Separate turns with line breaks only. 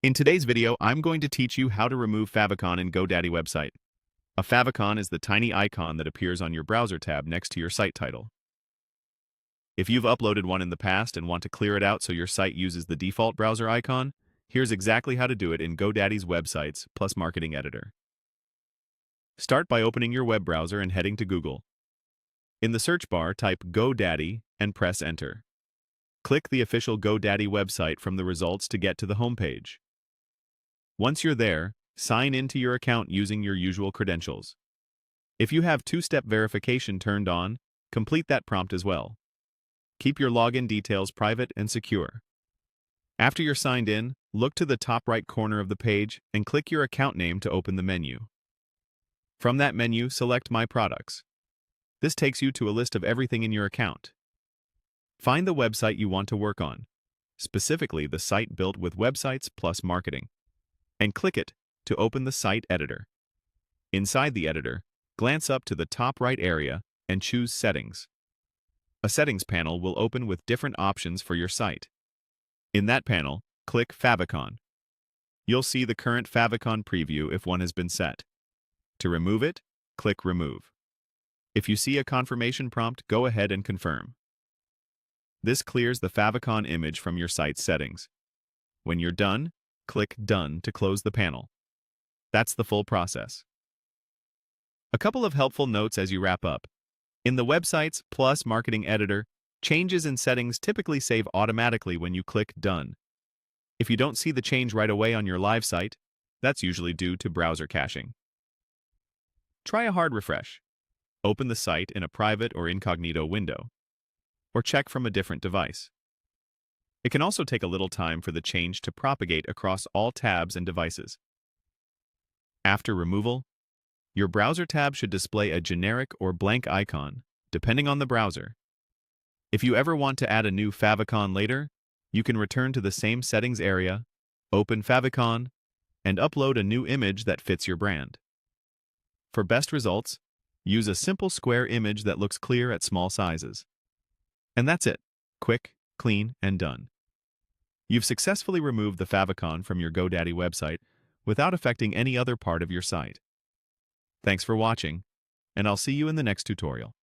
In today's video, I'm going to teach you how to remove Favicon in GoDaddy website. A favicon is the tiny icon that appears on your browser tab next to your site title. If you've uploaded one in the past and want to clear it out so your site uses the default browser icon, here's exactly how to do it in GoDaddy's Websites plus Marketing Editor. Start by opening your web browser and heading to Google. In the search bar, type GoDaddy and press Enter. Click the official GoDaddy website from the results to get to the homepage. Once you're there, sign into your account using your usual credentials. If you have two-step verification turned on, complete that prompt as well. Keep your login details private and secure. After you're signed in, look to the top right corner of the page and click your account name to open the menu. From that menu, select My Products. This takes you to a list of everything in your account. Find the website you want to work on, specifically the site built with Websites plus Marketing, and click it to open the site editor. Inside the editor, glance up to the top right area and choose Settings. A settings panel will open with different options for your site. In that panel, click Favicon. You'll see the current Favicon preview if one has been set. To remove it, click Remove. If you see a confirmation prompt, go ahead and confirm. This clears the Favicon image from your site's settings. When you're done, click Done to close the panel. That's the full process. A couple of helpful notes as you wrap up. In the Websites plus Marketing Editor, changes in settings typically save automatically when you click Done. If you don't see the change right away on your live site, that's usually due to browser caching. Try a hard refresh. Open the site in a private or incognito window, or check from a different device. It can also take a little time for the change to propagate across all tabs and devices. After removal, your browser tab should display a generic or blank icon, depending on the browser. If you ever want to add a new favicon later, you can return to the same settings area, open Favicon, and upload a new image that fits your brand. For best results, use a simple square image that looks clear at small sizes. And that's it. Quick, clean, and done. You've successfully removed the favicon from your GoDaddy website without affecting any other part of your site. Thanks for watching, and I'll see you in the next tutorial.